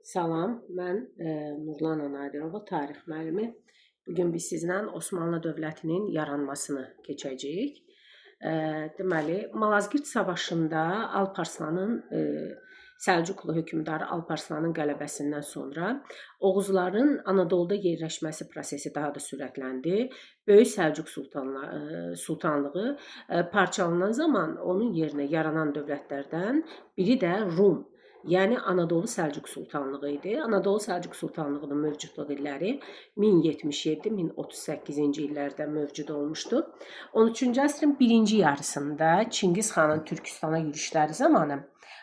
Salam, mən Nurlan Anadirova, tarix müəllimi. Bugün biz sizlə Osmanlı dövlətinin yaranmasını keçəcəyik. Deməli, Malazgirt savaşında Alparslanın Səlcuqlu hökmdarı Alparslanın qələbəsindən sonra Oğuzların Anadoluda yerləşməsi prosesi daha da sürətləndi. Böyük Səlcuq sultanlığı parçalanan zaman onun yerinə yaranan dövlətlərdən biri də Rum, yəni Anadolu Səlcuq sultanlığı idi. Anadolu Səlcuq sultanlığının mövcudluq illəri 1077-1038-ci illərdə mövcud olmuşdu. 13-cü əsrin birinci yarısında Çingiz xanın Türkistana yürüşləri zamanı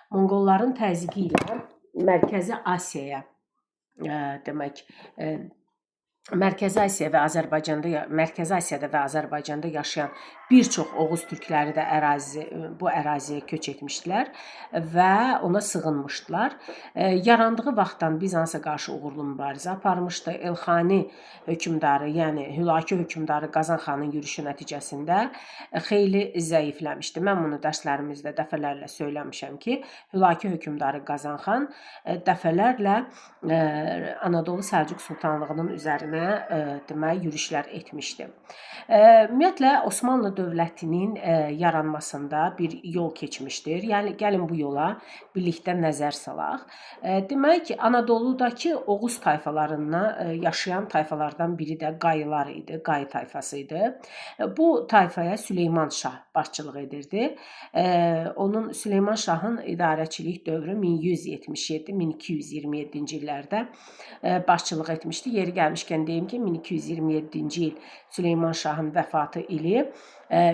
Monqolların təzyiqi ilə Mərkəzi Asiyaya Mərkəzi Asiyada və Azərbaycanda yaşayan bir çox Oğuz türkləri də bu əraziyə köç etmişdilər və ona sığınmışdılar. Yarandığı vaxtdan Bizansa qarşı uğurlu mübarizə aparmışdı. Elxani hökmdarı, yəni Hülaki hökmdarı Qazan xanın yürüşü nəticəsində xeyli zəifləmişdi. Mən bunu dərslərimizdə dəfələrlə söyləmişəm ki, Hülaki hökmdarı Qazan xan dəfələrlə Anadolu Səlcuq sultanlığının üzərinə yürüşlər etmişdi. Ümumiyyətlə Osmanlı dövlətinin yaranmasında bir yol keçmişdir. Yəni gəlin bu yola birlikdə nəzər salaq. Demək, Anadoludakı Oğuz tayfalarından yaşayan tayfalardan biri də Qayılar idi, Qayı tayfası idi. Bu tayfaya Süleyman Şah başçılıq edirdi. Süleyman Şahın idarəçilik dövrü 1177-1227-ci illərdə başçılıq etmişdi. Yeri gəlmişkən deyim ki, 1227-ci il Süleyman Şahın vəfatı ili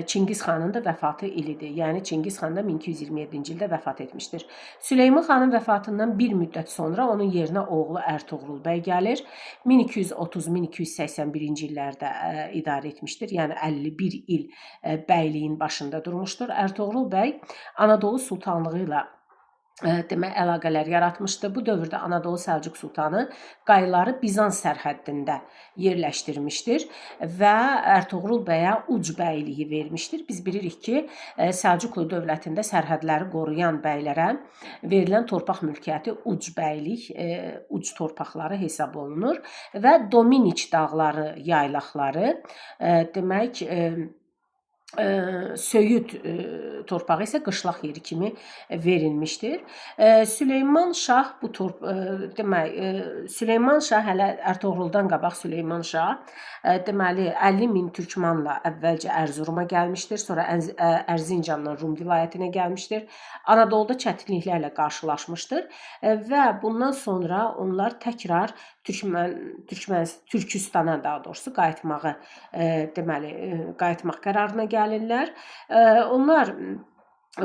Çingiz xanın da vəfatı ilidir. Yəni Çingiz xan da 1227-ci ildə vəfat etmişdir. Süleyman xanın vəfatından bir müddət sonra onun yerinə oğlu Ərtuğrul bəy gəlir. 1230-1281-ci illərdə idarə etmişdir. Yəni 51 il bəyliyin başında durmuşdur. Ərtuğrul bəy Anadolu sultanlığı ilə əlaqələr yaratmışdı. Bu dövrdə Anadolu Səlcuq sultanı Qayıları Bizans sərhəddində yerləşdirmişdir və Ərtuğrul bəyə uc bəyliyi vermişdir. Biz bilirik ki, Səlcuqlu dövlətində sərhədləri qoruyan bəylərə verilən torpaq mülkiyyəti uc bəylik, uc torpaqları hesab olunur və Dominiç dağları, yaylaqları demək söyüd torpağı isə qışlaq yeri kimi verilmişdir. Süleyman Şah hələ Ərtuğruldan qabaq Süleyman Şah deməli 50 min türkmanla əvvəlcə Ərzuruma gəlmişdir, sonra Ərzincandan Rum vilayətinə gəlmişdir. Anadoluda çətinliklərlə qarşılaşmışdır və bundan sonra onlar təkrar Türkistana daha doğrusu qayıtmaq qərarına gəlirlər. Onlar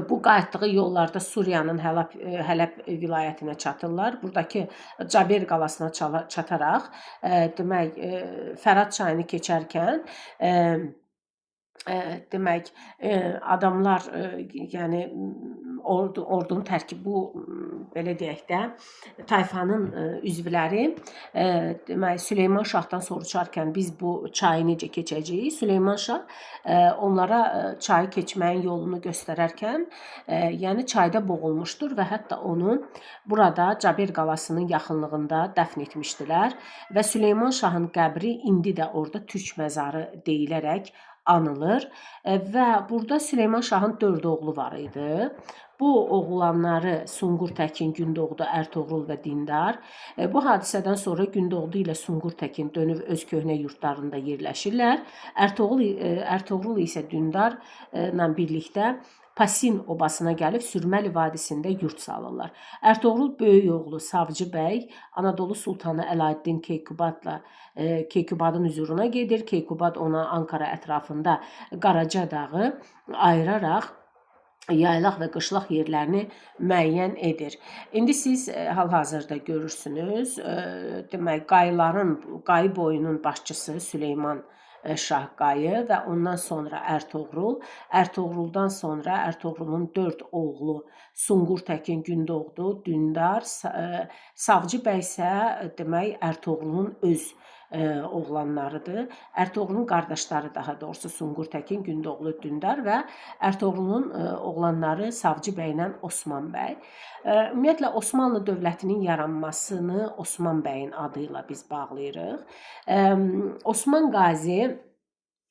bu qayıtdığı yollarda Suriyanın Hələb vilayətinə çatırlar. Buradakı Caber qalasına çataraq Fərat çayını keçərkən adamlar, yəni ordunun tərkibi bu belə deyək də tayfanın üzvləri Süleyman Şahdan soruşarkən biz bu çayı necə keçəcəyik? Süleyman Şah onlara çayı keçməyin yolunu göstərərkən yəni çayda boğulmuşdur və hətta onu burada Caber qalasının yaxınlığında dəfn etmişdilər və Süleyman Şahın qəbri indi də orada türk məzarı deyilərək anılır və burada Süleyman Şahın 4 oğlu var idi. Bu oğlanları Sunqur Təkin, Gündoğdu, Ərtuğrul və Dindar. Bu hadisədən sonra Gündoğdu ilə Sunqur Təkin dönüb öz köhnə yurtlarında yerləşirlər. Ərtuğrul isə Dindarla birlikdə Pasin obasına gəlib Sürməli vadisində yurt salırlar. Ərtuğrul böyük oğlu Savcı bəy Anadolu sultanı Əlaəddin Keykubadın hüzuruna gedir. Keykubad ona Ankara ətrafında Qaraca dağı ayıraraq yaylaq və qışlaq yerlərini müəyyən edir. İndi siz hal-hazırda görürsünüz, demək Qayı boyunun başçısı Süleyman Şah Qayı və ondan sonra Ərtuğruldan sonra Ərtuğrulun 4 oğlu Sunqur Təkin, Gündoğdu, Dündar, Savcı bəy isə demək Ərtuğrulun öz oğlanlarıdır. Ərtoğrulun qardaşları, daha doğrusu Sunqur Təkin, Gündoğlu Dündar və Ərtoğrulun oğlanları Savcı bəylə Osman bəy. Ümumiyyətlə Osmanlı dövlətinin yaranmasını Osman bəyin adı ilə biz bağlayırıq. Osman Qazi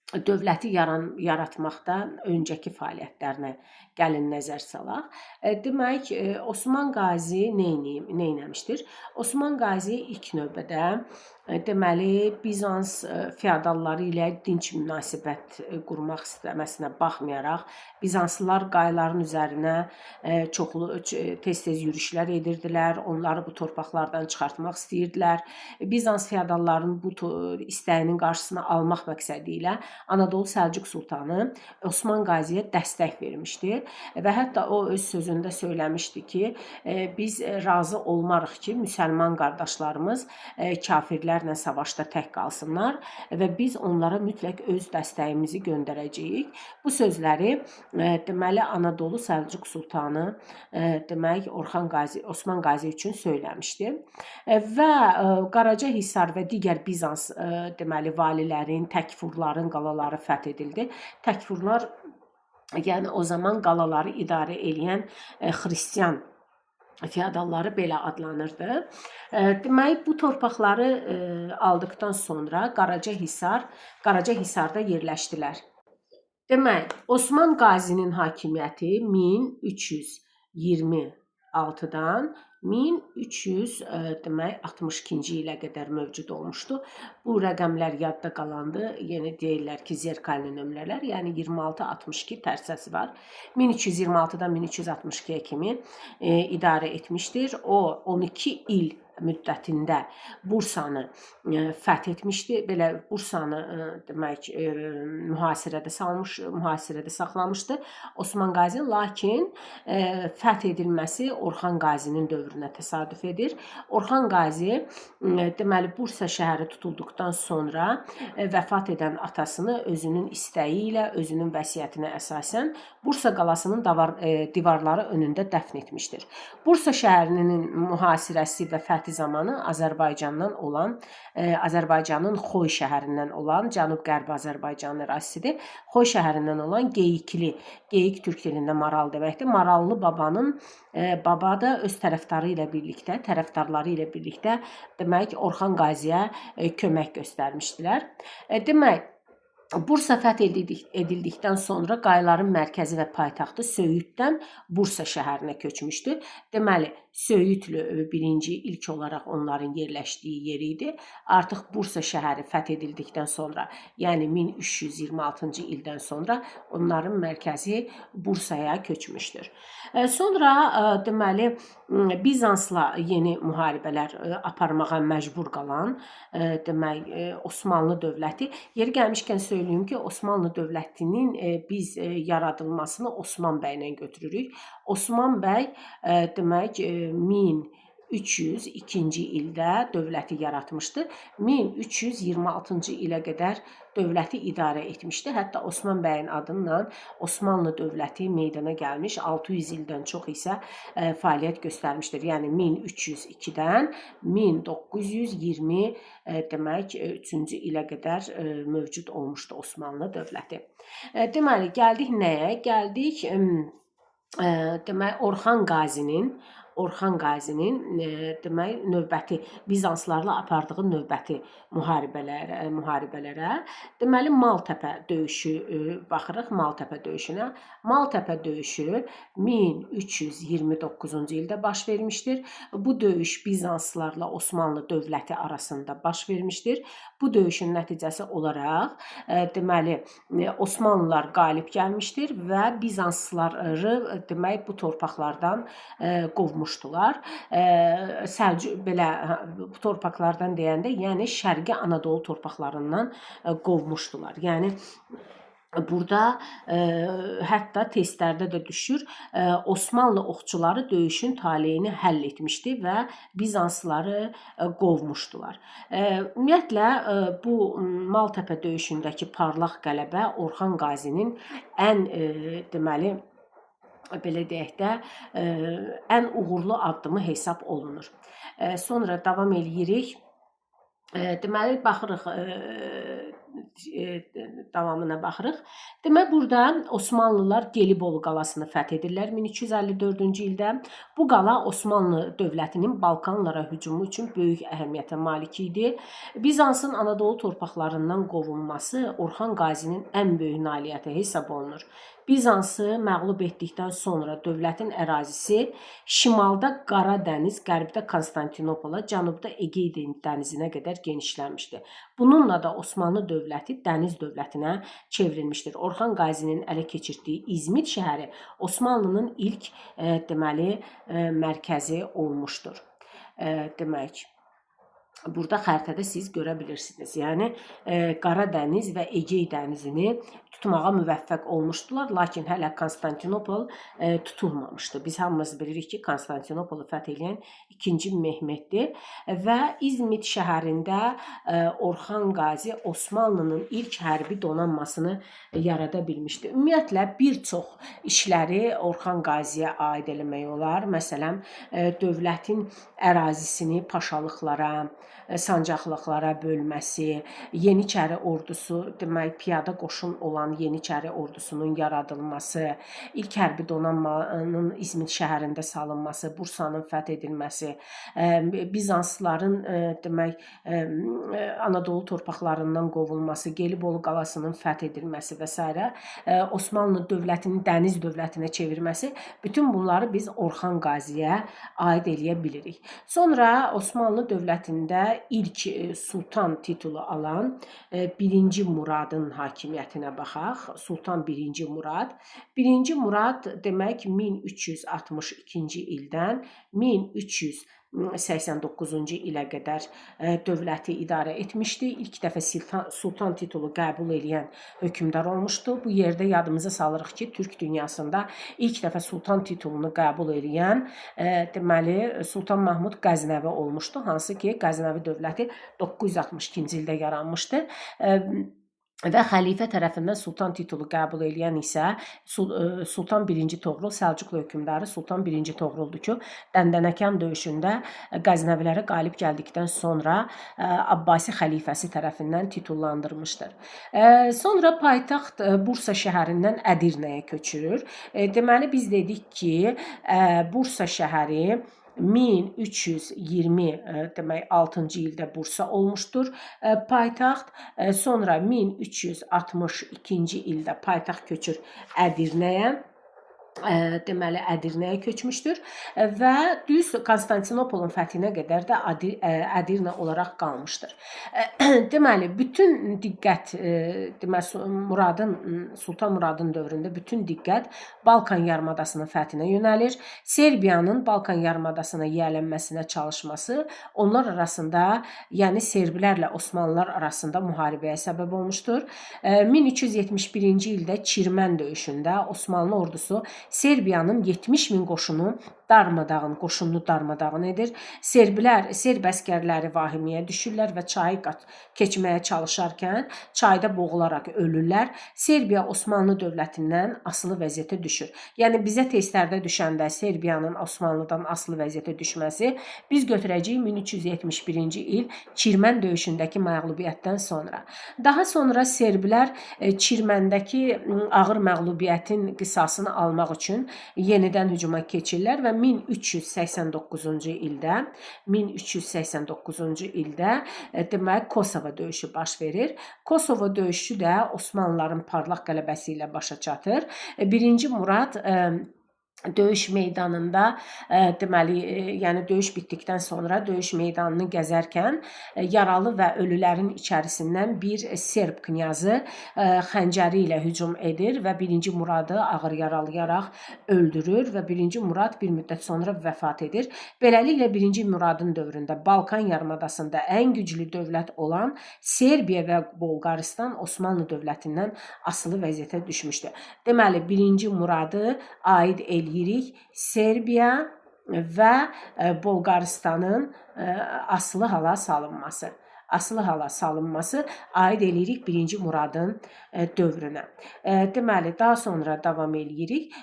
dövləti yaratmaqdan öncəki fəaliyyətlərinə gəlin nəzər salaq. Demək, Osman Qazi nə etmişdir? Osman Qazi ilk növbədə deməli Bizans feodalları ilə dinç münasibət qurmaq istəməsinə baxmayaraq, Bizanslılar qayların üzərinə çoxlu tez-tez yürüşlər edirdilər, onları bu torpaqlardan çıxartmaq istəyirdilər. Bizans feodallarının bu istəyinin qarşısını almaq məqsədi ilə Anadolu Səlcuq sultanı Osman Qaziyə dəstək vermişdi və hətta o öz sözündə söyləmişdi ki, biz razı olmarıq ki, müsəlman qardaşlarımız kafirlərlə savaşda tək qalsınlar və biz onlara mütləq öz dəstəyimizi göndərəcəyik. Bu sözləri deməli Anadolu Səlcuq sultanı demək Osman Qazi üçün söyləmişdi və Qaraca Hisar və digər Bizans deməli valilərin, təkfurların qalaları fəth edildi. Təkfurlar, yəni o zaman qalaları idarə edən xristian feodalları belə adlanırdı. Demək, bu torpaqları aldıqdan sonra Qaraca Hisarda yerləşdilər. Demək, Osman Qazinin hakimiyyəti 1326-dan 1362-ci ilə qədər mövcud olmuşdu. Bu rəqəmlər yadda qalandı. Yenə deyirlər ki, zerkalli nömrələr, yəni 26-62 tərsəsi var. 1326-dan 1362-yə kimi idarə etmişdir. O 12 il müddətində Bursanı fəth etmişdi. Belə Bursanı demək mühasirədə saxlamışdı Osman Qazi, lakin fəth edilməsi Orxan Qazinin dövrünə təsadüf edir. Orxan Qazi deməli Bursa şəhəri tutulduqdan sonra vəfat edən atasını özünün istəyi ilə, özünün vəsiyyətinə əsasən Bursa qalasının divarları önündə dəfn etmişdir. Bursa şəhərinin mühasirəsi və fəthi zamanı Azərbaycanın Xoy şəhərindən olan, Cənub-Qərbi Azərbaycanın ərazisidir. Xoy şəhərindən olan Geyikli, Geyik türk dilində maral deməkdir. Marallı baba da öz tərəfdarları ilə birlikdə demək Orxan Qaziyə kömək göstərmişdilər. Demək, Bursa fəth edildikdən sonra qayların mərkəzi və paytaxtı Söyüddən Bursa şəhərinə köçmüşdü. Deməli, Söyüdlü birinci ilk olaraq onların yerləşdiyi yer idi. Artıq Bursa şəhəri fəth edildikdən sonra, yəni 1326-cı ildən sonra onların mərkəzi Bursaya köçmüşdür. Sonra deməli Bizansla yeni müharibələr aparmağa məcbur qalan demək Osmanlı dövləti, yeri gəlmişkən söyləyim ki, Osmanlı dövlətinin biz yaradılmasını Osman bəylə götürürük. Osman bəy demək 1302-ci ildə dövləti yaratmışdı. 1326-cı ilə qədər dövləti idarə etmişdi. Hətta Osman bəyin adından Osmanlı dövləti meydana gəlmiş, 600 ildən çox isə fəaliyyət göstərmişdir. Yəni 1302-dən 1920 demək 3-cü ilə qədər mövcud olmuşdu Osmanlı dövləti. Deməli, gəldik nəyə? Gəldik demək Orxan Qazinin demək növbəti Bizanslarla apardığı növbəti müharibələrə. Deməli Maltepe döyüşü baxırıq, Maltepe döyüşünə. Maltepe döyüşü 1329-cu ildə baş vermişdir. Bu döyüş Bizanslarla Osmanlı dövləti arasında baş vermişdir. Bu döyüşün nəticəsi olaraq deməli Osmanlılar qalib gəlmişdir və Bizanslıları demək bu torpaqlardan qovmuşdular. Belə bu torpaqlardan deyəndə, yəni Şərqi Anadolu torpaqlarından qovmuşdular. Yəni burada hətta testlərdə də düşür, Osmanlı oxçuları döyüşün taleyini həll etmişdi və Bizanslıları qovmuşdular. Ümumiyyətlə bu Maltepe döyüşündəki parlaq qələbə Orxan Qazinin ən deməli belə deyək də ən uğurlu addımı hesab olunur. Sonra davam eləyirik. Deməli baxırıq davamına baxırıq. Demək burada Osmanlılar Gelibolu qalasını fəth edirlər 1354-cü ildə. Bu qala Osmanlı dövlətinin Balkanlara hücumu üçün böyük əhəmiyyətə malik idi. Bizansın Anadolu torpaqlarından qovulması Orxan Qazinin ən böyük nailiyyəti hesab olunur. Bizansı məğlub etdikdən sonra dövlətin ərazisi şimalda Qara dəniz, qərbdə Konstantinopola, cənubda Egey dənizinə qədər genişlənmişdi. Bununla da Osmanlı dövləti dəniz dövlətinə çevrilmişdir. Orxan Qazinin ələ keçirdiyi İzmit şəhəri Osmanlının ilk mərkəzi olmuşdur. Demək, burada xəritədə siz görə bilirsiniz. Yəni Qara dəniz və Egey dənizini tutmağa müvəffəq olmuşdular, lakin hələ Konstantinopol tutulmamışdı. Biz hamımız bilirik ki, Konstantinopolu fəth edən 2-ci Mehmetdir və İzmit şəhərində Orxan Qazi Osmanlının ilk hərbi donanmasını yarada bilmişdi. Ümumiyyətlə bir çox işləri Orxan Qaziyə aid eləmək olar. Məsələn, dövlətin ərazisini paşalıqlara, sancaqlıqlara bölməsi, Yeniçəri ordusu, demək piyada qoşun olan Yeniçəri ordusunun yaradılması, ilk hərbi donanmanın İzmit şəhərində salınması, Bursanın fəth edilməsi, Bizanslıların demək Anadolu torpaqlarından qovulması, Gelibolu qalasının fəth edilməsi və s. Osmanlı dövlətinin dəniz dövlətinə çevirməsi, bütün bunları biz Orxan Qaziyə aid eləyə bilirik. Sonra Osmanlı dövlətində ilk sultan titulu alan 1-ci Muradın hakimiyyətinə baxaq. Sultan 1-ci Murad. 1-ci Murad demək 1362-ci ildən 1389-cu ilə qədər dövləti idarə etmişdi. İlk dəfə sultan titulu qəbul edən hökmdar olmuşdu. Bu yerdə yadımıza salırıq ki, Türk dünyasında ilk dəfə sultan titulunu qəbul edən deməli Sultan Mahmud Qəznəvi olmuşdu. Hansı ki, Qəznəvi dövləti 962-ci ildə yaranmışdı. Və xəlifə tərəfindən sultan titulu qəbul edən isə Sultan 1-ci Toğrul, Səlcuqlu hökmdarı Sultan 1-ci Toğruldur ki, Dəndənəkan döyüşündə Qəznəvilərə qalib gəldikdən sonra Abbasi xəlifəsi tərəfindən titullandırmışdır. Sonra paytaxt Bursa şəhərindən Ədirnəyə köçürür. Deməli, biz dedik ki, Bursa şəhəri 1320 demək 6-cı ildə Bursa olmuşdur paytaxt. Sonra 1362-ci ildə paytaxt köçür Ədirnəyə. Deməli Ədirnəyə köçmüşdür və düz Konstantinopolun fəthinə qədər də Ədirnə olaraq qalmışdır. Deməli bütün diqqət Sultan Muradın dövründə bütün diqqət Balkan yarımadasının fəthinə yönəlir. Serbiyanın Balkan yarımadasına yiyələnməsinə çalışması onlar arasında, yəni Serbilərlə Osmanlılar arasında müharibəyə səbəb olmuşdur. 1371-ci ildə Çirmən döyüşündə Osmanlı ordusu Serbiyanın 70.000 qoşununu darmadağın edir. Serb əskərləri vahimiyə düşürlər və çayı keçməyə çalışarkən çayda boğularaq ölürlər. Serbiya Osmanlı dövlətindən asılı vəziyyətə düşür. Yəni bizə testlərdə düşəndə Serbiyanın Osmanlıdan asılı vəziyyətə düşməsi biz götürəcəyik 1371-ci il Çirmən döyüşündəki məğlubiyyətdən sonra. Daha sonra Serblər Çirməndəki ağır məğlubiyyətin qisasını almaq üçün yenidən hücuma keçirlər və 1389-cu ildə demək Kosova döyüşü baş verir. Kosova döyüşü də Osmanlıların parlaq qələbəsi ilə başa çatır. 1-ci Murad döyüş meydanında deməli, yəni döyüş bitdikdən sonra döyüş meydanını gəzərkən yaralı və ölülərin içərisindən bir Serb knyazı xəncəri ilə hücum edir və 1-ci Muradı ağır yaralayaraq öldürür və 1-ci Murad bir müddət sonra vəfat edir. Beləliklə 1-ci Muradın dövründə Balkan yarımadasında ən güclü dövlət olan Serbiya və Bolqaristan Osmanlı dövlətindən asılı vəziyyətə düşmüşdü. Deməli 1-ci Muradı aid eləyirik Serbiya və Bolqaristanın asılı hala salınması. asılı hala salınması aid eləyirik 1-ci Muradın dövrünə. Deməli, daha sonra davam eləyirik.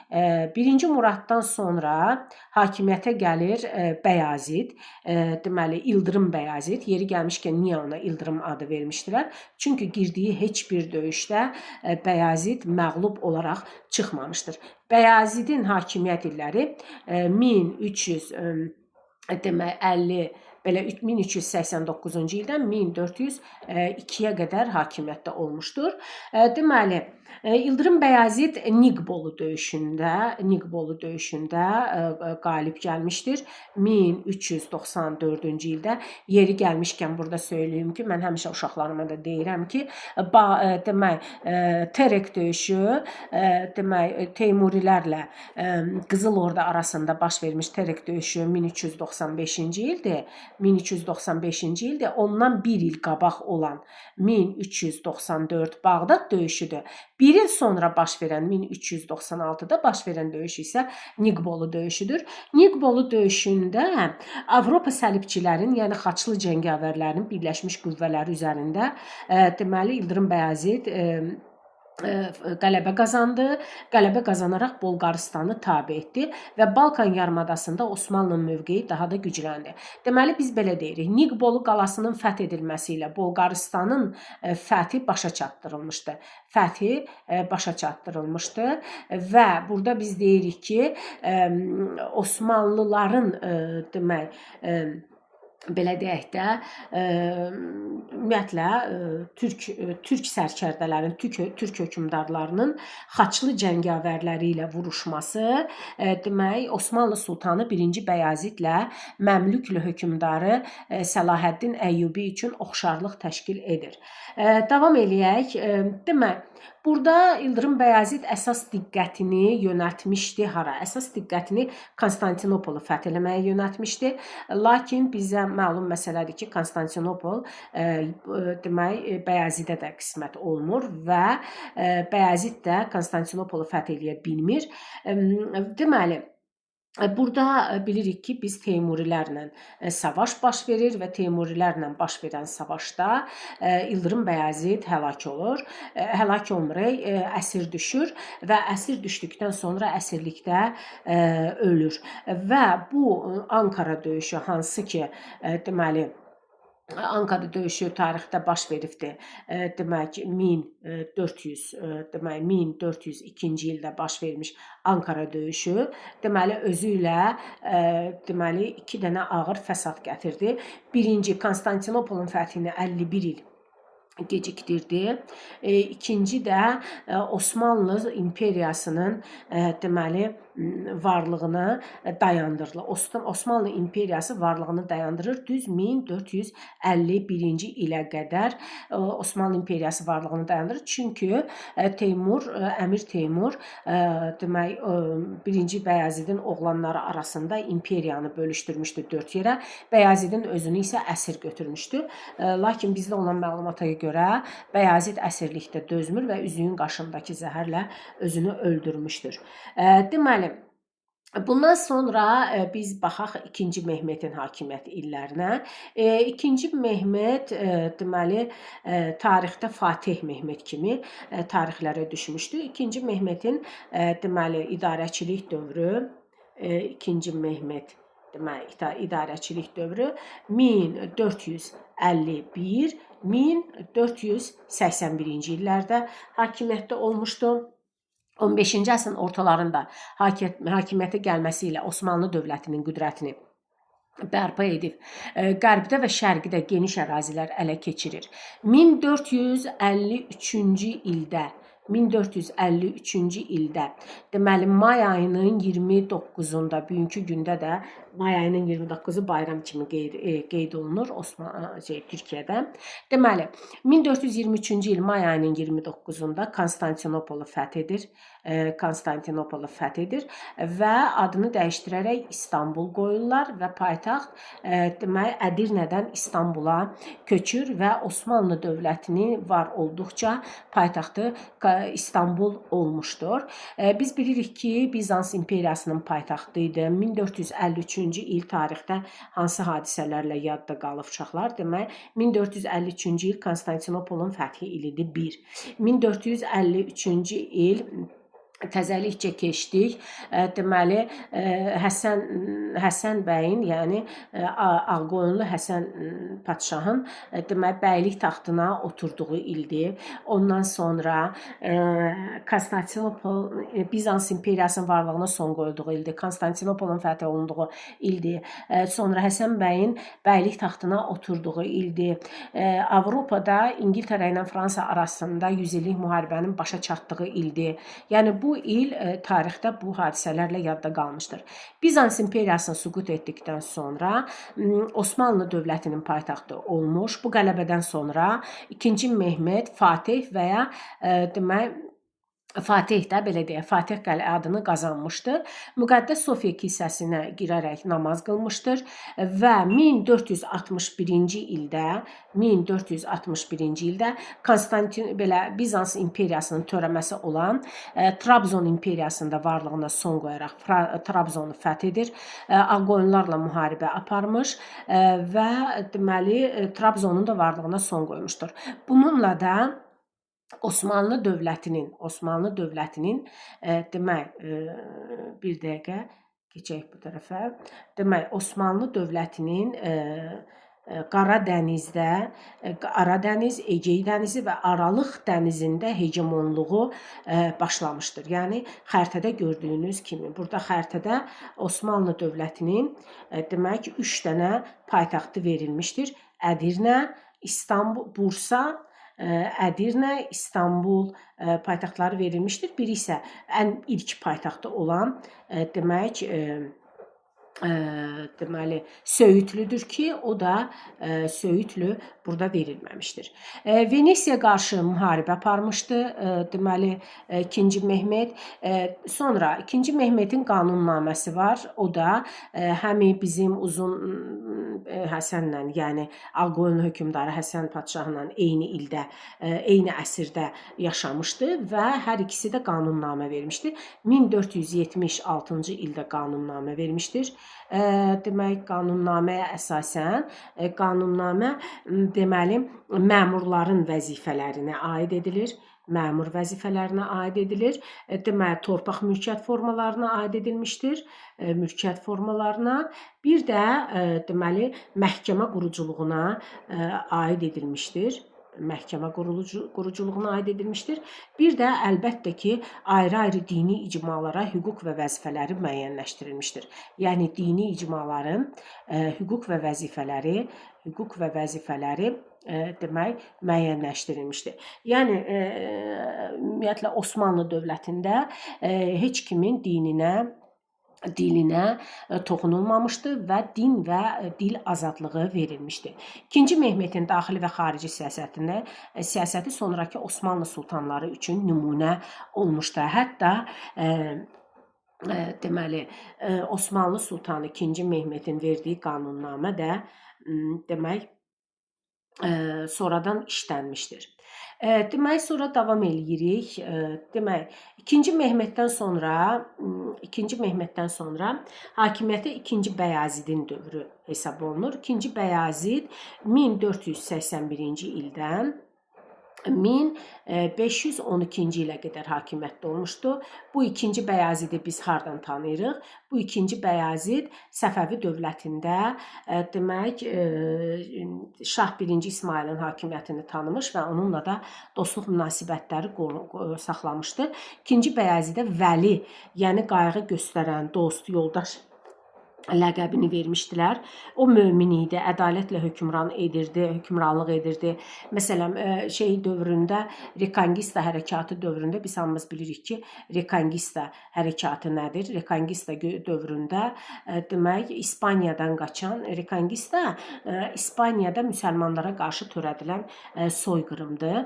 1-ci Muraddan sonra hakimiyyətə gəlir Bəyazid. Deməli, İldırım Bəyazid. Yeri gəlmişkən niyə ona İldırım adı vermişdilər? Çünki girdiyi heç bir döyüşdə Bəyazid məğlub olaraq çıxmamışdır. Bəyazidin hakimiyyət illəri 1300 demək 50 belə 1389-cu ildən 1402-yə qədər hakimiyyətdə olmuşdur. Deməli, İldırım Bəyazid Niqbolu döyüşündə qalib gəlmişdir 1394-cü ildə. Yeri gəlmişkən burada söyləyim ki, mən həmişə uşaqlarıma da deyirəm ki, demək Terek döyüşü, demək Teymurilərlə Qızıl Orda arasında baş vermiş Terek döyüşü 1395-ci ildir. 1395-ci ildə ondan bir il qabaq olan 1394 Bağdad döyüşüdür. Bir il sonra baş verən 1396-da baş verən döyüş isə Niqbolu döyüşüdür. Niqbolu döyüşündə Avropa səlibçilərin, yəni Xaçlı cəngavərlərinin birləşmiş qüvvələri üzərində deməli İldırım Bəyazid qələbə qazandı. Qələbə qazanaraq Bolqarıstanı tabe etdi və Balkan yarımadasında Osmanlının mövqeyi daha da gücləndi. Deməli, biz belə deyirik, Niqbolu qalasının fəth edilməsi ilə Bolqarıstanın fəthi başa çatdırılmışdı və burada biz deyirik ki, Osmanlıların demək belə deyək də, ümumiyyətlə türk sərkərdələrin, türk hökmdarlarının Xaçlı cəngavərləri ilə vuruşması, demək Osmanlı sultanı 1-ci Bəyazidlə Məmlüklə hökmdarı Səlahəddin Əyyubi üçün oxşarlıq təşkil edir. Davam eləyək. Demək, burada İldırım Bəyazid əsas diqqətini yönəltmişdi hara? Əsas diqqətini Konstantinopolu fəth eləməyə yönəltmişdi. Lakin bizə məlum məsələdir ki, Konstantinopol demək Bəyazidə də qismət olmur və Bəyazid də Konstantinopolu fəth eləyə bilmir. Deməli, burada bilirik ki, biz Teymurilərlə savaş baş verir və Teymurilərlə baş verən savaşda İldırım Bəyazid həlak olur. Həlak olmur, əsir düşür və əsir düşdükdən sonra əsirlikdə ölür. Və bu Ankara döyüşü, hansı ki, deməli, Ankara döyüşü tarixdə baş veribdir. Demək 1402-ci ildə baş vermiş Ankara döyüşü. Deməli özü ilə deməli 2 dənə ağır fəsad gətirdi. Birinci Konstantinopolun fəthini 51 il gecikdirdi. İkinci də Osmanlı imperiyasının deməli varlığını dayandırdı. Osmanlı imperiyası varlığını dayandırır. Düz 1451-ci ilə qədər Osmanlı imperiyası varlığını dayandırır. Çünki Əmir Teymur demək 1-ci Bəyazidin oğlanları arasında imperiyanı bölüşdürmüşdü 4 yerə. Bəyazidin özünü isə əsir götürmüşdü. Lakin bizdə olan məlumata görə Bəyazid əsirlikdə dözmür və üzüyün qaşındakı zəhərlə özünü öldürmüşdür. Deməli, bundan sonra biz baxaq 2-ci Mehmetin hakimiyyət illərinə. 2-ci Mehmet deməli tarixdə Fatih Mehmet kimi tarixlərə düşmüşdü. 2-ci Mehmetin deməli idarəçilik dövrü 2-ci Mehmet demək idarəçilik dövrü 1451-1481-ci illərdə hakimiyyətdə olmuşdu. 15-ci əsrin ortalarında hakimiyyətə gəlməsi ilə Osmanlı dövlətinin qüdrətini bərpa edib, qərbdə və şərqdə geniş ərazilər ələ keçirir. 1453-cü ildə deməli may ayının 29-unda, bugünkü gündə də may ayının 29-u bayram kimi qeyd olunur Türkiyədə. Deməli, 1423-cü il may ayının 29-unda Konstantinopolu fəth edir və adını dəyişdirərək İstanbul qoyurlar və paytaxt demək Ədirnədən İstanbula köçür və Osmanlı dövlətini var olduqca paytaxtı İstanbul olmuşdur. Biz bilirik ki, Bizans imperiyasının paytaxtı idi. 1453-cü 1453-cü il tarixdə hansı hadisələrlə yadda qalıb uşaqlar? Demək, 1453-cü il Konstantinopolun fəthi ilidir 1. 1453-cü il təzəlikcə keçdik. Deməli, Həsən bəyin, yəni Ağqoyunlu Həsən padşahın demək bəylik taxtına oturduğu ildir. Ondan sonra Konstantinopol Bizans imperiyasının varlığına son qoyulduğu ildir. Konstantinopolun fəth olunduğu ildir. Sonra Həsən bəyin bəylik taxtına oturduğu ildir. Avropada İngiltərə ilə Fransa arasında 100 illik müharibənin başa çatdığı ildir. Yəni bu il tarixdə bu hadisələrlə yadda qalmışdır. Bizans imperiyasını süqut etdikdən sonra Osmanlı dövlətinin paytaxtı olmuş. Bu qələbədən sonra 2-ci Mehmet Fatih və ya demək Fatih də belə deyək, Fatih adını qazanmışdır. Müqəddəs Sofiya kilsəsinə girərək namaz qılmışdır və 1461-ci ildə Bizans imperiyasının törəməsi olan Trabzon imperiyasında varlığına son qoyaraq Trabzonu fəth edir. Ağqoyunlarla müharibə aparmış və deməli Trabzonun da varlığına son qoymuşdur. Bununla da Osmanlı dövlətinin demək bir dəqiqə keçək bu tərəfə. Demək Osmanlı dövlətinin Qaradəniz, Egey dənizi və Aralıq dənizində hegemonluğu başlamışdır. Yəni xəritədə gördüyünüz kimi, burada xəritədə Osmanlı dövlətinin demək 3 dənə paytaxtı verilmişdir. Ədirnə, İstanbul, Bursa, Ədirnə, İstanbul paytaxtları verilmişdir. Biri isə ən ilk paytaxtı olan deməli Söyüdlüdür ki, o da Söyüdlü burada verilməmişdir. Venesiya qarşı müharibə aparmışdı. Deməli 2-ci Mehmet. Sonra 2-ci Mehmetin qanunnaməsi var. O da həm bizim uzun Həsənlə, yəni Ağqoyunlu hökmdarı Həsən padşahla eyni ildə, eyni əsrdə yaşamışdı və hər ikisi də qanunnamə vermişdi. 1476-cı ildə qanunnamə vermişdir. Demək, qanunnamaya əsasən, qanunnamə deməli məmurların vəzifələrinə aid edilir. Məmur vəzifələrinə aid edilir. Deməli, torpaq mülkiyyət formalarına aid edilmişdir. Mülkiyyət formalarına. Bir də deməli məhkəmə quruculuğuna aid edilmişdir. Məhkəmə quruculuğuna aid edilmişdir. Bir də əlbəttə ki, ayrı-ayrı dini icmalara hüquq və vəzifələri müəyyənləşdirilmişdir. Yəni dini icmaların hüquq və vəzifələri demək müəyyənləşdirilmişdir. Yəni ümumiyyətlə Osmanlı dövlətində heç kimin dilinə toxunulmamışdı və din və dil azadlığı verilmişdi. 2-ci Mehmetin daxili və xarici siyasəti sonrakı Osmanlı sultanları üçün nümunə olmuşdu. Hətta deməli Osmanlı sultanı 2-ci Mehmetin verdiyi qanunnamə də demək sonradan işlənmişdir. Demək, sonra davam eləyirik. Demək, 2-ci Mehmetdən sonra hakimiyyətə 2-ci Bəyazidin dövrü hesab olunur. 2-ci Bəyazid 1481-ci ildən 1512-ci ilə qədər hakimiyyətdə olmuşdu. Bu 2-ci Bəyazidi biz hardan tanıyırıq? Bu 2-ci Bəyazid Səfəvi dövlətində demək Şah 1-ci İsmailin hakimiyyətini tanımış və onunla da dostluq münasibətləri saxlamışdı. 2-ci Bəyazidə Vəli, yəni qayğı göstərən, dost, yoldaş ləqəbini vermişdilər. O mömin idi, ədalətlə hökmranlıq edirdi. Məsələn, dövründə, Rekonquista hərəkatı dövründə biz hamımız bilirik ki, Rekonquista hərəkatı nədir? Rekonquista dövründə demək, İspaniyadan qaçan, Rekonquista İspaniyada müsəlmanlara qarşı törədilən soyqırımdır,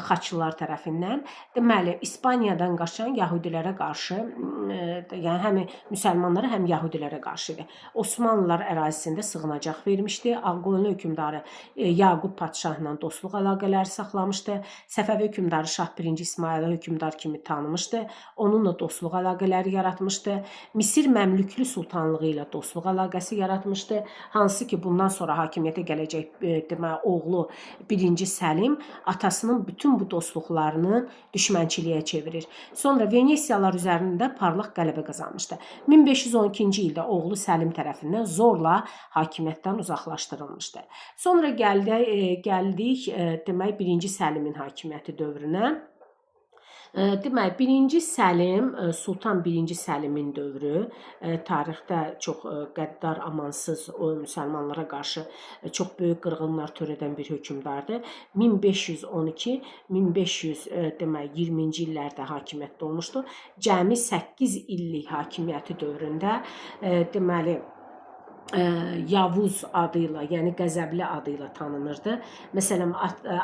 xaçlılar tərəfindən. Deməli, İspaniyadan qaçan yahudilərə qarşı, yəni həm müsəlmanlara, həm yahudilərə qarşı idi. Osmanlılar ərazisində sığınacaq vermişdi. Ağqoyunlu hökmdarı Yaqub padşahla dostluq əlaqələri saxlamışdı. Səfəvi hökmdarı Şah 1. İsmayılı hökmdar kimi tanımışdı. Onunla dostluq əlaqələri yaratmışdı. Misir Məmlüklü sultanlığı ilə dostluq əlaqəsi yaratmışdı. Hansı ki, bundan sonra hakimiyyətə gələcək demək oğlu 1. Səlim atasının bütün bu dostluqlarını düşmənçiliyə çevirir. Sonra Venesiyalar üzərində parlaq qələbə qazanmışdı. 1512-ci ildə oğlu Səlim tərəfindən zorla hakimiyyətdən uzaqlaşdırılmışdı. Sonra gəldik demək 1. Səlimin hakimiyyəti dövrünə. Demək, 1. Səlim, Sultan 1. Səlimin dövrü tarixdə çox qəddar, amansız müsəlmanlara qarşı çox böyük qırğınlar törədən bir hökmdardır. 1512-1520-ci illərdə hakimiyyətdə olmuşdu. Cəmi 8 illik hakimiyyəti dövründə deməli Yavuz adıyla, yəni Qəzəbli adıyla tanınırdı. Məsələn,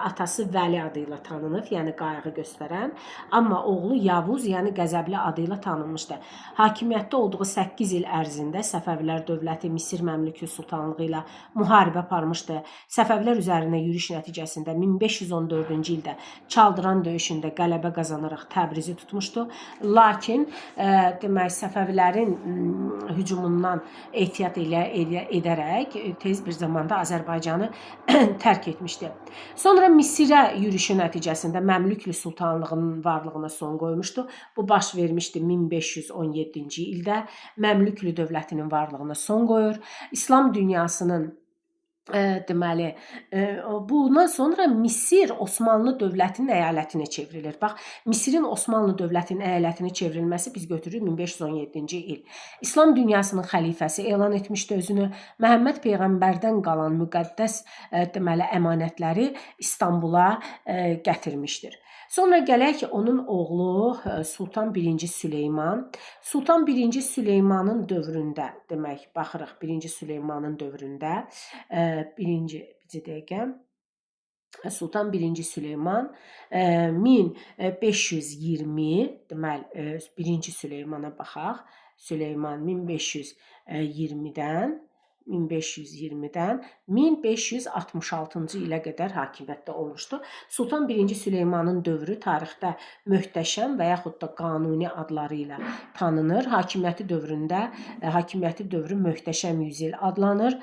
atası Vəli adıyla tanınır, yəni qayğı göstərən. Amma oğlu Yavuz, yəni Qəzəbli adıyla tanınmışdı. Hakimiyyətdə olduğu 8 il ərzində Səfəvilər dövləti Misir Məmlüklü sultanlığı ilə müharibə aparmışdı. Səfəvilər üzərinə yürüş nəticəsində 1514-cü ildə Çaldıran döyüşündə qələbə qazanaraq Təbrizi tutmuşdu. Lakin demək, Səfəvilərin hücumundan ehtiyat edərək tez bir zamanda Azərbaycanı tərk etmişdi. Sonra Misirə yürüşü nəticəsində Məmlüklü sultanlığının varlığına son qoymuşdu. Bu baş vermişdi 1517-ci ildə. Məmlüklü dövlətinin varlığına son qoyur. İslam dünyasının deməli, bundan sonra Misir Osmanlı dövlətinin əyalətinə çevrilir. Bax, Misirin Osmanlı dövlətinin əyalətinə çevrilməsi biz götürürük 1517-ci il. İslam dünyasının xəlifəsi elan etmişdi özünü. Məhəmməd Peyğəmbərdən qalan müqəddəs deməli əmanətləri İstanbula gətirmişdir. Sonra gələk ki, onun oğlu Sultan 1. Süleyman. Sultan 1. Süleymanın dövründə, demək, baxırıq 1. Süleymanın dövründə, Sultan 1. Süleyman 1520, deməli, 1. Süleymana baxaq. Süleyman 1520-dən 1566-cı ilə qədər hakimiyyətdə olmuşdu. Sultan 1. Süleymanın dövrü tarixdə möhtəşəm və yaxud da qanuni adları ilə tanınır. Hakimiyyəti dövrü möhtəşəm yüzyıl adlanır.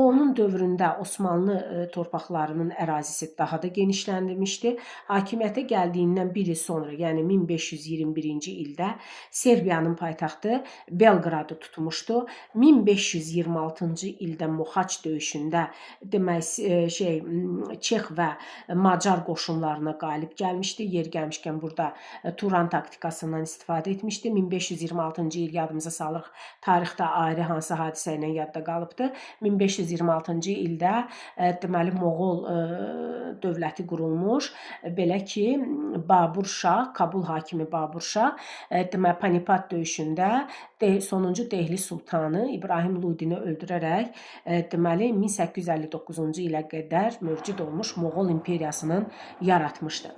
Onun dövründə Osmanlı torpaqlarının ərazisi daha da genişləndirmişdi. Hakimiyyətə gəldiyindən bir il sonra, yəni 1521-ci ildə Serbiyanın paytaxtı Belqradı tutmuşdu. 1526-cı ildə Mohaç döyüşündə demək Çex və Macar qoşunlarına qalib gəlmişdi. Yer gəlmişkən burada Turan taktikasından istifadə etmişdi. 1526-cı il yadımıza salırıq. Tarixdə ayrı hansı hadisə ilə yadda qalıbdı. 1526-cı ildə deməli Moğol dövləti qurulmuş. Belə ki, Babur Şah, Kabul hakimi Babur Şah deməli Panipat döyüşündə sonuncu Dehli sultanı İbrahim Ludini öldürərək deməli 1859-cu ilə qədər mövcud olmuş Moğol imperiyasının yaratmışdı.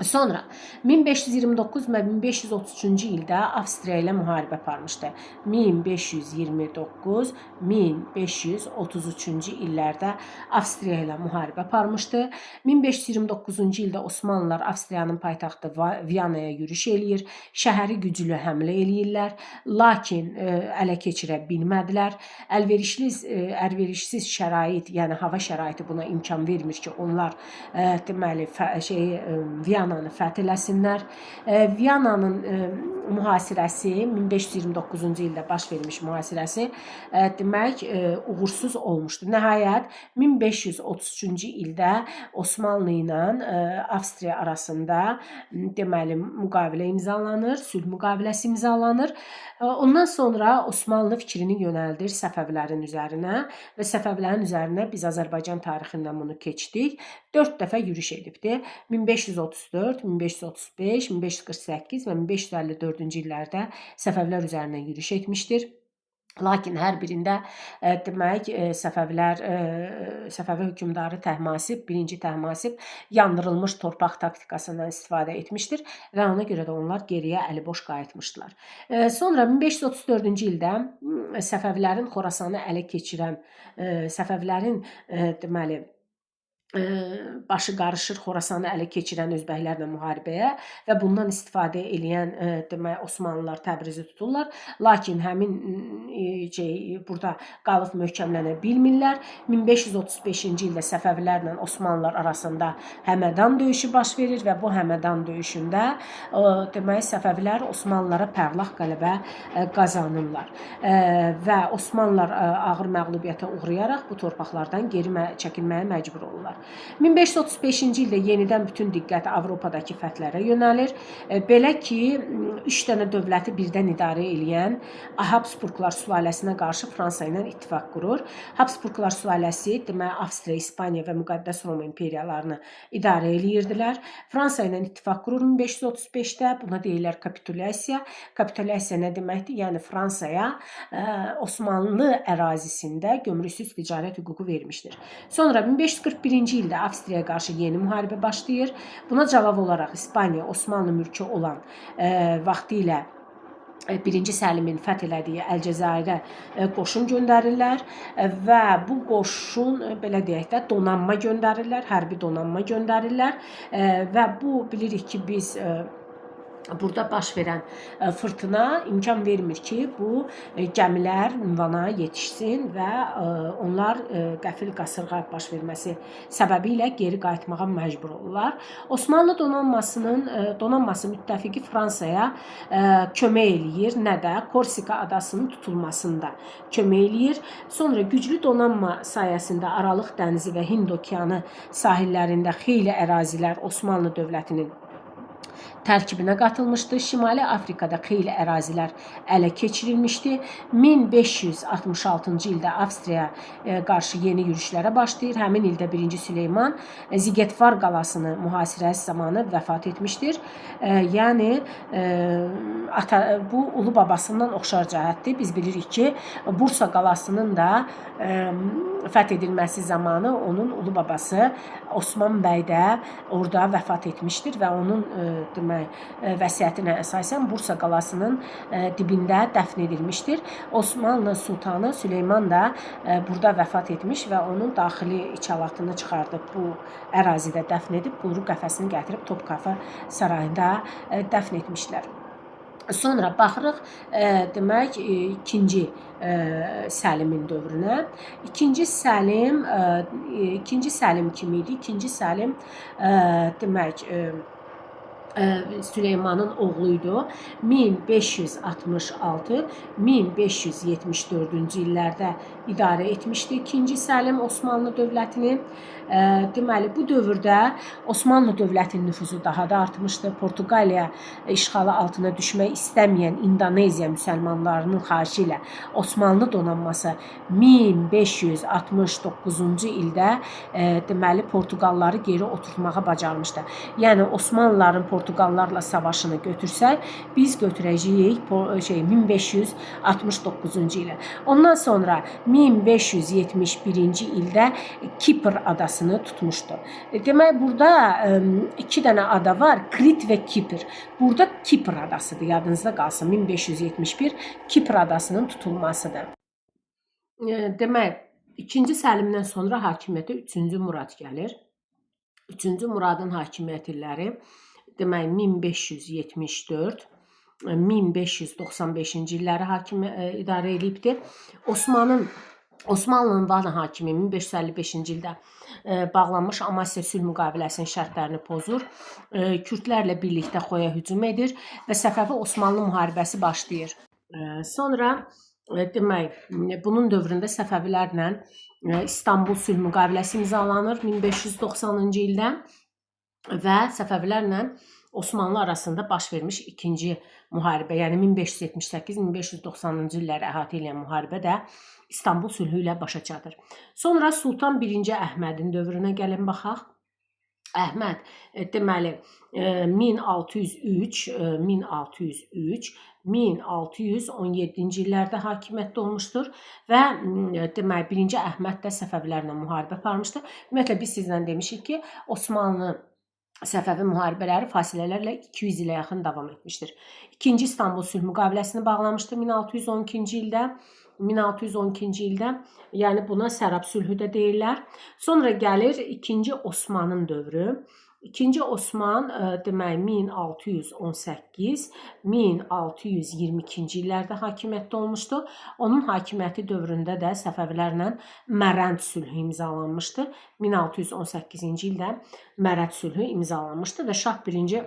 Sonra 1529 və 1533-cü ildə Avstriya ilə müharibə aparmışdı. 1529-1533-cü illərdə Avstriya ilə müharibə aparmışdı. 1529-cu ildə Osmanlılar Avstriyanın paytaxtı Viyanaya yürüş eləyir. Şəhəri güclü həmlə eləyirlər. Lakin ələ keçirə bilmədilər. Əlverişsiz şərait, yəni hava şəraiti buna imkan vermir ki, onlar deməli Viyananı fəth eləsinlər. Viyananın mühasirəsi 1529-cu ildə baş vermiş mühasirəsi demək uğursuz olmuşdu. Nəhayət 1533-cü ildə Osmanlı ilə Avstriya arasında deməli müqavilə imzalanır, sülh müqaviləsi imzalanır. Ondan sonra Osmanlı fikrini yönəldir Səfəvilərin üzərinə və Səfəvilərin üzərinə biz Azərbaycan tarixindən bunu keçdik. 4 dəfə yürüş edibdi. 1534, 1535, 1548 və 1554-cü illərdə Səfəvilər üzərinə yürüş etmişdir. Lakin hər birində demək Səfəvi hökmdarı Təhmasib, birinci Təhmasib yandırılmış torpaq taktikasından istifadə etmişdir və ona görə də onlar geriyə əliboş qayıtmışdılar. Sonra 1534-cü ildə Səfəvilərin Xorasanı ələ keçirən Səfəvilərin deməli başı qarışır Xorasanı ələ keçirən özbəklərlə müharibəyə və bundan istifadə edən demək Osmanlılar Təbrizi tuturlar. Lakin həmin burada qalıb möhkəmlənə bilmirlər. 1535-ci ildə Səfəvilərlə Osmanlılar arasında Həmədan döyüşü baş verir və bu Həmədan döyüşündə demək Səfəvilər Osmanlılara pərlah qələbə qazanırlar. Və Osmanlılar ağır məğlubiyyətə uğrayaraq bu torpaqlardan geri çəkilməyə məcbur olurlar. 1535-ci ildə yenidən bütün diqqət Avropadakı fəthlərə yönəlir. Belə ki, 3 dənə dövləti birdən idarə edən Habsburqlar sülaləsinə qarşı Fransa ilə ittifaq qurur. Habsburqlar sülaləsi demək Avstriya, İspaniya və Müqəddəs Roma imperiyalarını idarə edirdilər. Fransa ilə ittifaq qurur 1535-də. Buna deyirlər kapitulyasiya. Kapitulyasiya nə deməkdir? Yəni Fransaya Osmanlı ərazisində gömrüksüz ticarət hüququ vermişdir. Sonra 1541-ci ildə Avstriyaya qarşı yeni müharibə başlayır. Buna cavab olaraq İspaniya Osmanlı mülkü olan vaxtilə 1-ci Səlimin fəth elədiyi Əlcəzairə qoşun göndərirlər və bu qoşun belə deyək də donanma göndərirlər, hərbi donanma göndərirlər və bu bilirik ki, biz burada baş verən fırtına imkan vermir ki, bu gəmilər ünvana yetişsin və onlar qəfil qasırğa baş verməsi səbəbilə geri qayıtmağa məcbur olurlar. Osmanlı donanması müttəfiqi Fransaya kömək eləyir. Nədə? Korsika adasının tutulmasında kömək eləyir. Sonra güclü donanma sayəsində Aralıq dənizi və Hind okeanı sahillərində xeyli ərazilər Osmanlı dövlətinin tərkibinə qatılmışdı. Şimali Afrikada xeyli ərazilər ələ keçirilmişdi. 1566-cı ildə Avstriyaya qarşı yeni yürüşlərə başlayır. Həmin ildə 1-ci Süleyman Zigetvar qalasını mühasirəsi zamanı vəfat etmişdir. Yəni bu ulu babasından oxşar cəhətdir. Biz bilirik ki, Bursa qalasının da fəth edilməsi zamanı onun ulu babası Osman bəy də orada vəfat etmişdir və onun vəsiyyətinə əsasən Bursa qalasının dibində dəfn edilmişdir. Osmanlı sultanı Süleyman da burada vəfat etmiş və onun daxili içalatını çıxardıb bu ərazidə dəfn edib, quyruq qəfəsini gətirib Topkapı sarayında dəfn etmişlər. Sonra baxırıq demək 2-ci Səlimin dövrünə. 2-ci Səlim kim idi? 2-ci Səlim demək Süleymanın oğluydu. 1566-1574-cü illərdə idarə etmişdi 2-ci Səlim Osmanlı dövlətini. Deməli, bu dövrdə Osmanlı dövlətinin nüfuzu daha da artmışdı. Portuqaliya işğalı altına düşmək istəməyən İndoneziya müsəlmanlarının xahişi ilə Osmanlı donanması 1569-cu ildə deməli Portuqalları geri oturtmağa bacarmışdı. Yəni Osmanlıların Portuqallarla savaşını götürsək, biz götürəcəyik 1569-cu ilə. Ondan sonra 1571-ci ildə Kipr adasını tutmuşdu. Demək, burada 2 dənə ada var, Krit və Kipr. Burada Kipr adasıdır, yadınızda qalsın, 1571 Kipr adasının tutulmasıdır. Demək, 2-ci Səlimdən sonra hakimiyyətə 3-cü Murad gəlir. 3-cü Muradın hakimiyyət illəri demək 1574-1595-ci illəri idarə edibdir. Osmanlının Van hakimi 1555-ci ildə bağlanmış Amasya sülh müqaviləsinin şərtlərini pozur. Kürdlərlə birlikdə Xoya hücum edir və Səfəvi Osmanlı müharibəsi başlayır. Sonra demək, bunun dövründə Səfəvilərlə İstanbul sülh müqaviləsi imzalanır 1590-cı ildə və Səfəvilərlə Osmanlı arasında baş vermiş ikinci müharibə, yəni 1578-1590-cı illəri əhatə edən müharibə də İstanbul sülhü ilə başa çatır. Sonra Sultan 1-ci Əhmədin dövrünə gəlin baxaq. Əhməd deməli 1603, 1617-ci illərdə hakimiyyətdə olmuşdur və deməli 1-ci Əhməd də Səfəvilərlə müharibə aparmışdı. Ümumiyyətlə biz sizlə demişik ki, Osmanlı Səfəvi müharibələri fasilələrlə 200 ilə yaxın davam etmişdir. 2-ci İstanbul sülh müqaviləsini bağlamışdı 1612-ci ildə. 1612-ci ildə, yəni buna Sərab sülhü də deyirlər. Sonra gəlir 2-ci Osmanın dövrü. 2-ci Osman demək 1618-1622-ci illərdə hakimiyyətdə olmuşdu. Onun hakimiyyəti dövründə də Səfəvilərlə Mərənd sülhü imzalanmışdı. 1618-ci ildə Mərənd sülhü imzalanmışdı və Şah 1-ci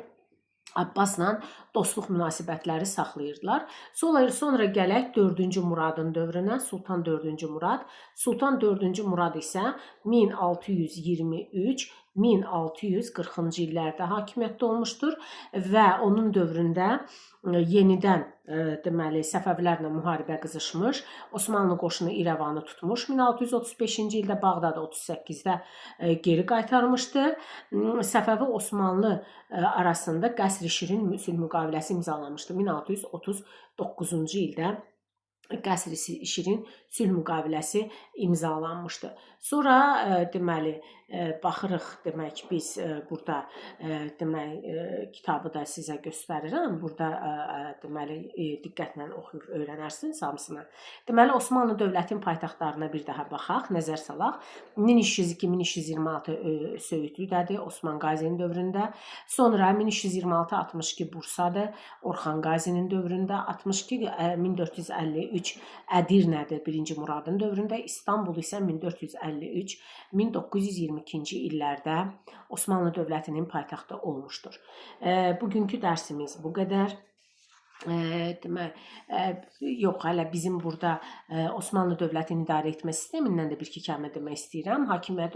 Abbasla dostluq münasibətləri saxlayırdılar. Sonra gələk 4-cü Muradın dövrünə, Sultan 4-cü Murad. Sultan 4-cü Murad isə 1623-1640-cı illərdə hakimiyyətdə olmuşdur və onun dövründə yenidən deməli Səfəvilərlə müharibə qızışmış. Osmanlı qoşunu İrəvanı tutmuş. 1635-ci ildə Bağdadı 38-də geri qaytarmışdı. Səfəvi Osmanlı arasında Qəsr-i Şirin sülh müqaviləsi imzalanmışdı 1639-cu ildə. Qəsr-i Şirin sülh müqaviləsi imzalanmışdı. Sonra deməli baxırıq demək biz burada demək kitabı da sizə göstərirəm. Burada deməli diqqətlə oxuyub öyrənərsiniz hamısını. Deməli Osmanlı dövlətinin paytaxtlarına bir daha baxaq, nəzər salaq. 1302-1326 Söyüdlüdədir, Osman Qazinin dövründə. Sonra 1326-62 Bursadır, Orxan Qazinin dövründə. 62 1453 Ədirnədir 1-ci Muradın dövründə. İstanbul isə 1453-1922-ci illərdə Osmanlı dövlətinin paytaxtı olmuşdur. Bugünkü dərsimiz bu qədər. Demək, yox, hələ bizim burada Osmanlı dövlətinin idarə etmə sistemindən də bir-iki kəlmə demək istəyirəm. Hakimiyyət,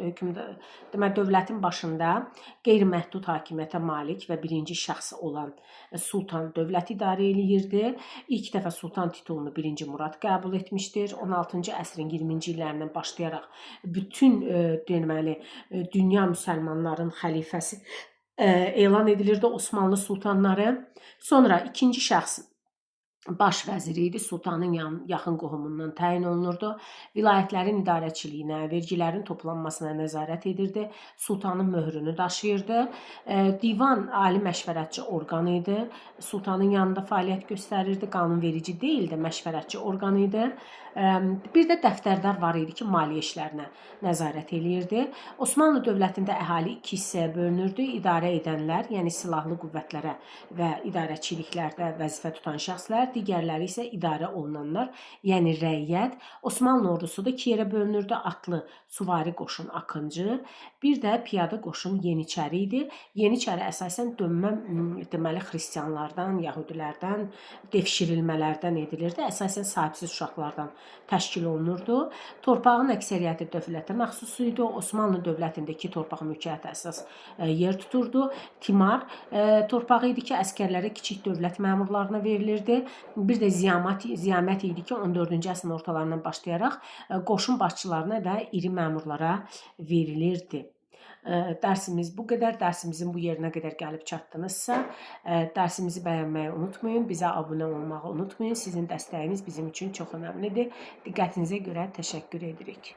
demək, dövlətin başında qeyri-məhdud hakimiyyətə malik və birinci şəxs olan Sultan dövlət idarə eləyirdi. İlk dəfə Sultan titulunu 1-ci Murad qəbul etmişdir. 16-cı əsrin 20-ci illərindən başlayaraq bütün deməli dünya müsəlmanların xəlifəsi elan edilirdi Osmanlı sultanları. Sonra ikinci şəxs baş vəziri idi, sultanın yaxın qohumundan təyin olunurdu. Vilayətlərin idarəçiliyinə, vergilərin toplanmasına nəzarət edirdi. Sultanın möhrünü daşıyırdı. Divan ali məşvərətçi orqan idi. Sultanın yanında fəaliyyət göstərirdi. Qanunverici deyil də məşvərətçi orqan idi. Bir də dəftərdar var idi ki, maliyyə işlərinə nəzarət eləyirdi. Osmanlı dövlətində əhali iki hissəyə bölünürdü. İdarə edənlər, yəni silahlı qüvvətlərə və idarəçiliklərdə vəzifə tutan şəxslər, digərləri isə idarə olunanlar, yəni rəiyyət. Osmanlı ordusu da iki yerə bölünürdü. Atlı süvari qoşun Akıncı, bir də piyada qoşun Yeniçəri idi. Yeniçəri əsasən dönmə deməli xristianlardan, yəhudilərdən, devşirilmələrdən edilirdi. Əsasən sahibsiz uşaqlardan təşkil olunurdu. Torpağın əksəriyyəti dövlətə məxsus idi. Osmanlı dövlətindəki torpaq mülkiyyəti əsas yer tuturdu. Timar torpağı idi ki, əskərlərə, kiçik dövlət məmurlarına verilirdi. Bir də ziyamət idi ki, 14-cü əsrin ortalarından başlayaraq qoşun başçılarına və iri məmurlara verilirdi. Dərsimiz bu qədər. Dərsimizin bu yerinə qədər gəlib çatdınızsa, dərsimizi bəyənməyi unutmayın, bizə abunə olmağı unutmayın. Sizin dəstəyiniz bizim üçün çox önəmlidir. Diqqətinizə görə təşəkkür edirik.